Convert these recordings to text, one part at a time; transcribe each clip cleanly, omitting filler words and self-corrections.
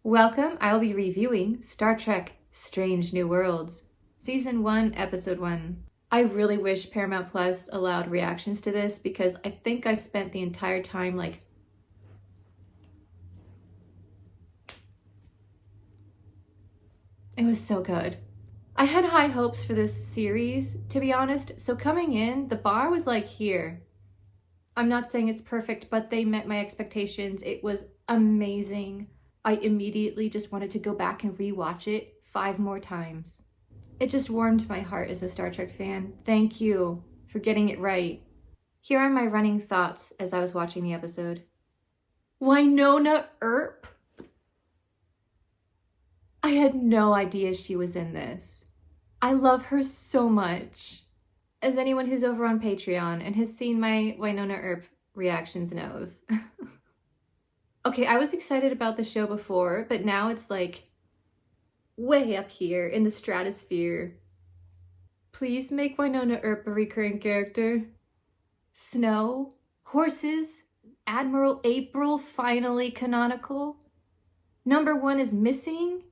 Welcome, I'll be reviewing Star Trek Strange New Worlds, Season 1, Episode 1. I really wish Paramount Plus allowed reactions to this because I think I spent the entire time it was so good. I had high hopes for this series, to be honest, so coming in, the bar was here. I'm not saying it's perfect, but they met my expectations. It was amazing. I immediately just wanted to go back and rewatch it 5 more times. It just warmed my heart as a Star Trek fan. Thank you for getting it right. Here are my running thoughts as I was watching the episode. Wynonna Earp? I had no idea she was in this. I love her so much. As anyone who's over on Patreon and has seen my Wynonna Earp reactions knows. Okay, I was excited about the show before, but now it's way up here in the stratosphere. Please make Wynonna Earp a recurring character. Snow, horses, Admiral April finally canonical. Number 1 is missing.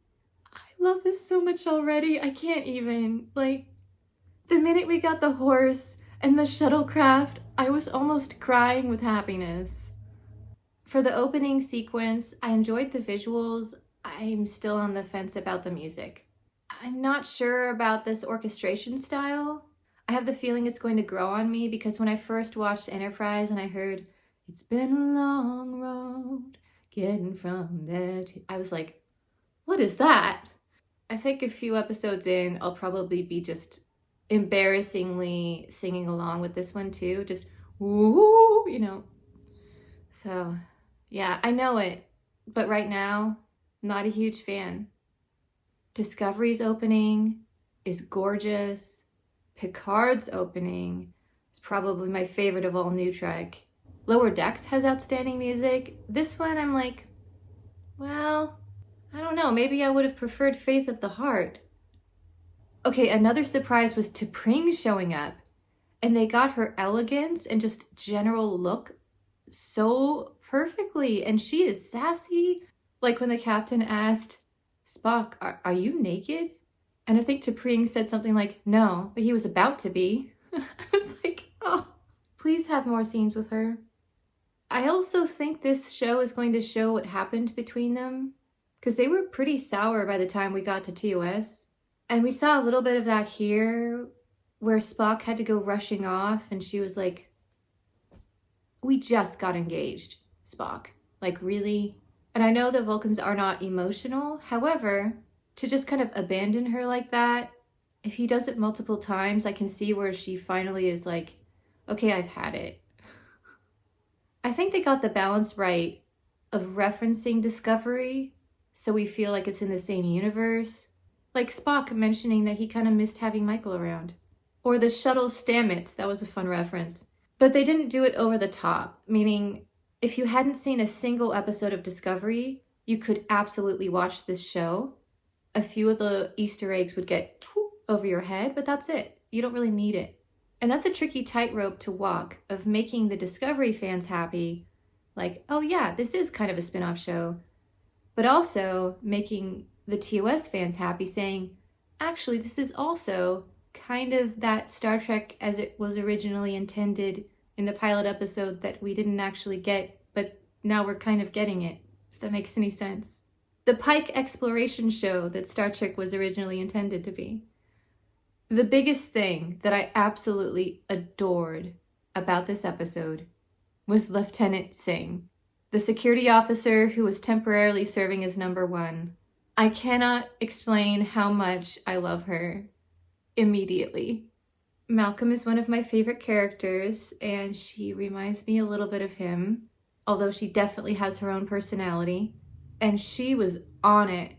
I love this so much already. I can't even. The minute we got the horse and the shuttlecraft, I was almost crying with happiness. For the opening sequence, I enjoyed the visuals. I'm still on the fence about the music. I'm not sure about this orchestration style. I have the feeling it's going to grow on me because when I first watched Enterprise and I heard, "It's been a long road getting from there to," I was like, what is that? I think a few episodes in, I'll probably be just embarrassingly singing along with this one too. Just, woo, So, yeah, I know it, but right now, not a huge fan. Discovery's opening is gorgeous. Picard's opening is probably my favorite of all New Trek. Lower Decks has outstanding music. This one, I'm well, I don't know. Maybe I would have preferred Faith of the Heart. Okay, another surprise was T'Pring showing up. And they got her elegance and just general look so perfectly. And she is sassy. Like when the captain asked Spock, are you naked? And I think T'Pring said something like, no, but he was about to be. I was like, oh, please have more scenes with her. I also think this show is going to show what happened between them, because they were pretty sour by the time we got to TOS. And we saw a little bit of that here, where Spock had to go rushing off, and she was like, we just got engaged, Spock. Really? And I know that Vulcans are not emotional. However, to just kind of abandon her like that, if he does it multiple times, I can see where she finally is like, okay, I've had it. I think they got the balance right of referencing Discovery, so we feel like it's in the same universe. Like Spock mentioning that he kind of missed having Michael around. Or the shuttle Stamets, that was a fun reference. But they didn't do it over the top, meaning if you hadn't seen a single episode of Discovery, you could absolutely watch this show. A few of the Easter eggs would get over your head, but that's it. You don't really need it. And that's a tricky tightrope to walk of making the Discovery fans happy. Oh yeah, this is kind of a spin-off show. But also making the TOS fans happy, saying, actually, this is also kind of that Star Trek as it was originally intended in the pilot episode that we didn't actually get, but now we're kind of getting it, if that makes any sense. The Pike exploration show that Star Trek was originally intended to be. The biggest thing that I absolutely adored about this episode was Lieutenant Singh, the security officer who was temporarily serving as number 1. I cannot explain how much I love her immediately. Malcolm is one of my favorite characters, and she reminds me a little bit of him, although she definitely has her own personality, and she was on it.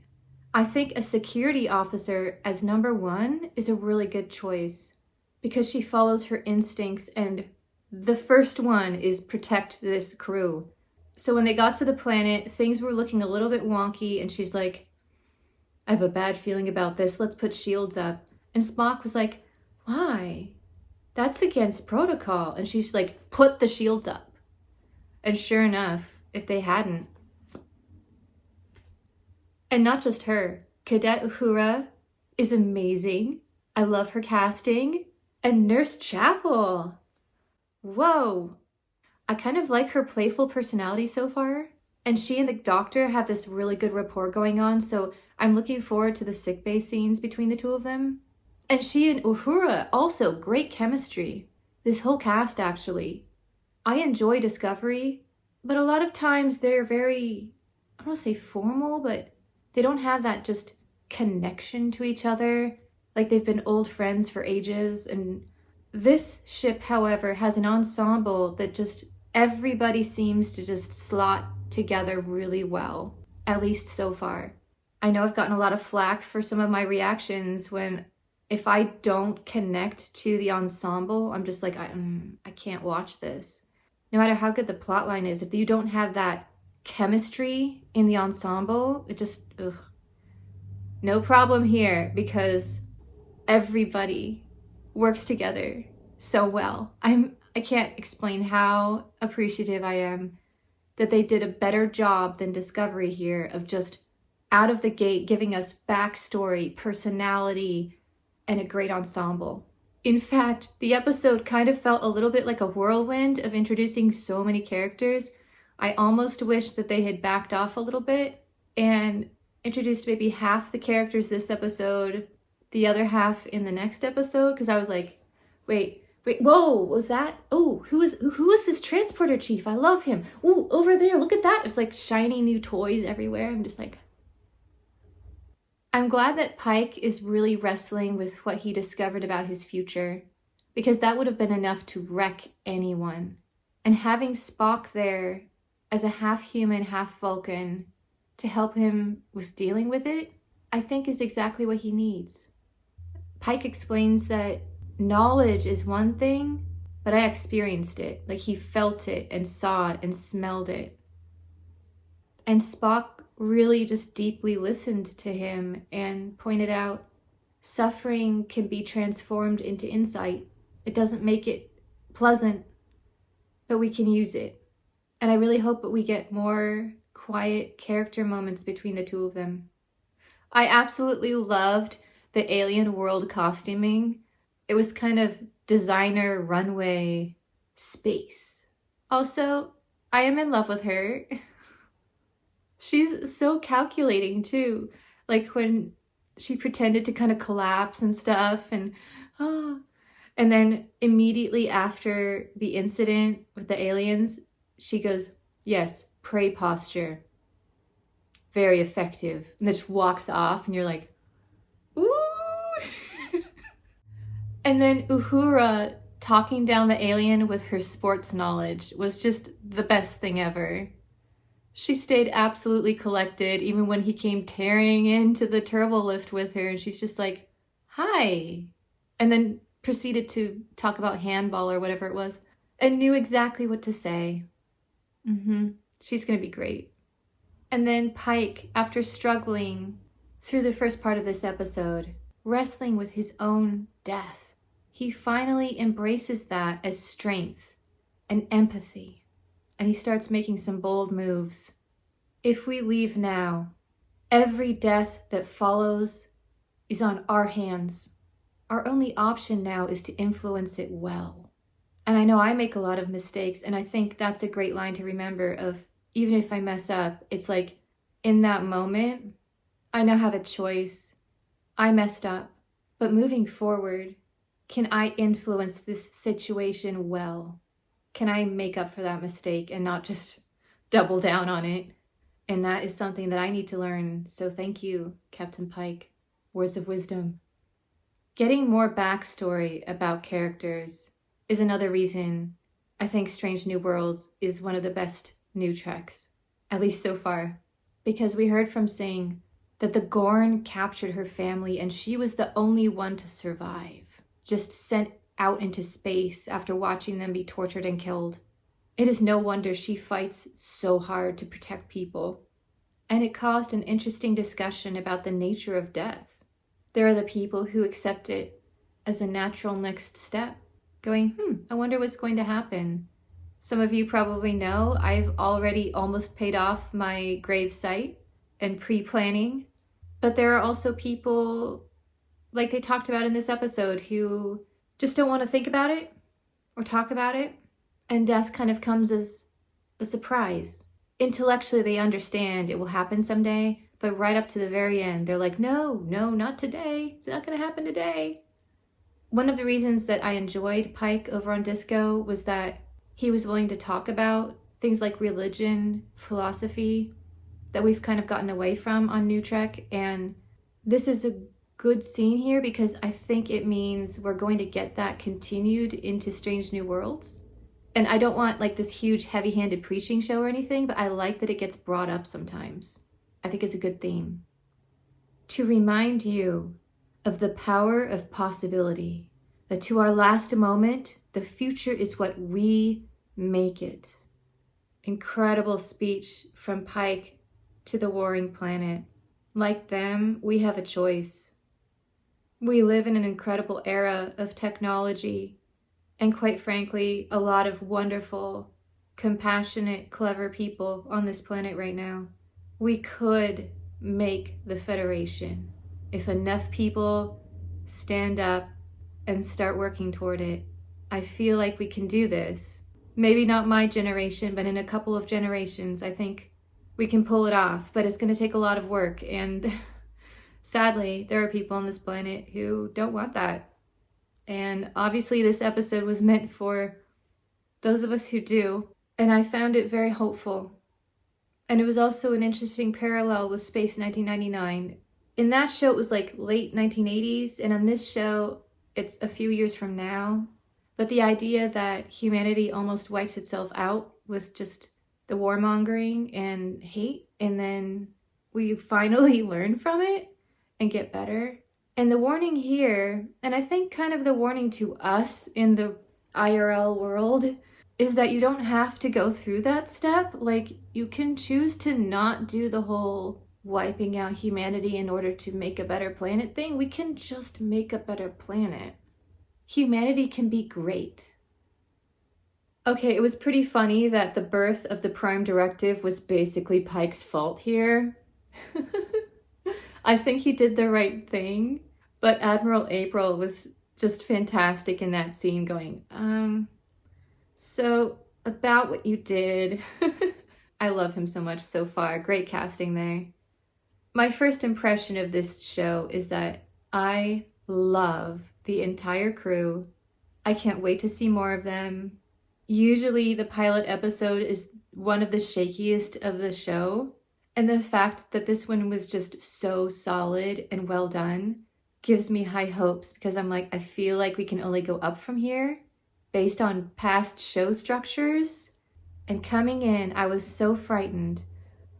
I think a security officer as number 1 is a really good choice because she follows her instincts, and the first one is protect this crew. So when they got to the planet, things were looking a little bit wonky, and she's like, I have a bad feeling about this. Let's put shields up. And Spock was like, why? That's against protocol. And she's like, put the shields up. And sure enough, if they hadn't, And not just her. Cadet Uhura is amazing. I love her casting. And Nurse Chapel. Whoa. I kind of like her playful personality so far. And she and the doctor have this really good rapport going on, so I'm looking forward to the sickbay scenes between the two of them. And she and Uhura, also great chemistry. This whole cast, actually. I enjoy Discovery, but a lot of times they're very, I don't want to say formal, but they don't have that just connection to each other. Like they've been old friends for ages. And this ship, however, has an ensemble that just everybody seems to just slot together really well, at least so far. I know I've gotten a lot of flack for some of my reactions when if I don't connect to the ensemble, I'm just like, I can't watch this. No matter how good the plotline is, if you don't have that chemistry in the ensemble, it just, ugh. No problem here because everybody works together so well. I can't explain how appreciative I am that they did a better job than Discovery here of just out of the gate giving us backstory, personality, and a great ensemble. In fact, the episode kind of felt a little bit like a whirlwind of introducing so many characters. I almost wish that they had backed off a little bit and introduced maybe half the characters this episode, the other half in the next episode, because I was like, wait, whoa, was that? Oh, who is this transporter chief? I love him. Oh, over there, look at that. It's like shiny new toys everywhere. I'm just like, I'm glad that Pike is really wrestling with what he discovered about his future, because that would have been enough to wreck anyone. And having Spock there as a half-human, half-Vulcan to help him with dealing with it, I think is exactly what he needs. Pike explains that knowledge is one thing, but I experienced it. Like he felt it and saw it and smelled it. And Spock really just deeply listened to him and pointed out suffering can be transformed into insight. It doesn't make it pleasant, but we can use it. And I really hope that we get more quiet character moments between the two of them. I absolutely loved the alien world costuming. It was kind of designer runway space. Also, I am in love with her. She's so calculating too. Like when she pretended to kind of collapse and stuff and then immediately after the incident with the aliens, she goes, yes, prey posture. Very effective. And then just walks off and you're like, ooh. And then Uhura talking down the alien with her sports knowledge was just the best thing ever. She stayed absolutely collected even when he came tearing into the turbo lift with her and she's just like, hi. And then proceeded to talk about handball or whatever it was and knew exactly what to say. She's gonna be great. And then Pike, after struggling through the first part of this episode, wrestling with his own death, he finally embraces that as strength and empathy. And he starts making some bold moves. If we leave now, every death that follows is on our hands. Our only option now is to influence it well. And I know I make a lot of mistakes, and I think that's a great line to remember of even if I mess up, it's like in that moment, I now have a choice. I messed up, but moving forward, can I influence this situation well? Can I make up for that mistake and not just double down on it? And that is something that I need to learn. So thank you, Captain Pike. Words of wisdom. Getting more backstory about characters is another reason I think Strange New Worlds is one of the best new treks, at least so far. Because we heard from Singh that the Gorn captured her family and she was the only one to survive. Just sent out into space after watching them be tortured and killed. It is no wonder she fights so hard to protect people. And it caused an interesting discussion about the nature of death. There are the people who accept it as a natural next step, going, I wonder what's going to happen. Some of you probably know I've already almost paid off my grave site and pre-planning. But there are also people, like they talked about in this episode, who just don't want to think about it or talk about it. And death kind of comes as a surprise. Intellectually, they understand it will happen someday, but right up to the very end, they're like, no, not today. It's not going to happen today. One of the reasons that I enjoyed Pike over on Disco was that he was willing to talk about things like religion, philosophy, that we've kind of gotten away from on New Trek. And this is a good scene here because I think it means we're going to get that continued into Strange New Worlds. And I don't want like this huge heavy-handed preaching show or anything, but I like that it gets brought up sometimes. I think it's a good theme. To remind you of the power of possibility, that to our last moment, the future is what we make it. Incredible speech from Pike to the warring planet. Like them, we have a choice. We live in an incredible era of technology and, quite frankly, a lot of wonderful, compassionate, clever people on this planet right now. We could make the Federation if enough people stand up and start working toward it. I feel like we can do this. Maybe not my generation, but in a couple of generations, I think we can pull it off, but it's going to take a lot of work. And sadly, there are people on this planet who don't want that. And obviously this episode was meant for those of us who do. And I found it very hopeful. And it was also an interesting parallel with Space 1999. In that show, it was like late 1980s. And on this show, it's a few years from now. But the idea that humanity almost wipes itself out with just the warmongering and hate, and then we finally learn from it and get better. And the warning here, and I think kind of the warning to us in the IRL world, is that you don't have to go through that step. Like, you can choose to not do the whole wiping out humanity in order to make a better planet thing. We can just make a better planet. Humanity can be great. Okay, it was pretty funny that the birth of the Prime Directive was basically Pike's fault here. I think he did the right thing, but Admiral April was just fantastic in that scene going, so about what you did. I love him so much so far. Great casting there. My first impression of this show is that I love the entire crew. I can't wait to see more of them. Usually the pilot episode is one of the shakiest of the show, and the fact that this one was just so solid and well done gives me high hopes, because I'm like, I feel like we can only go up from here based on past show structures. And coming in, I was so frightened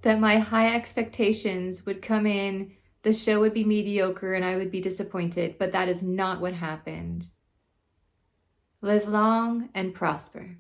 that my high expectations would come in, the show would be mediocre, and I would be disappointed, but that is not what happened. Live long and prosper.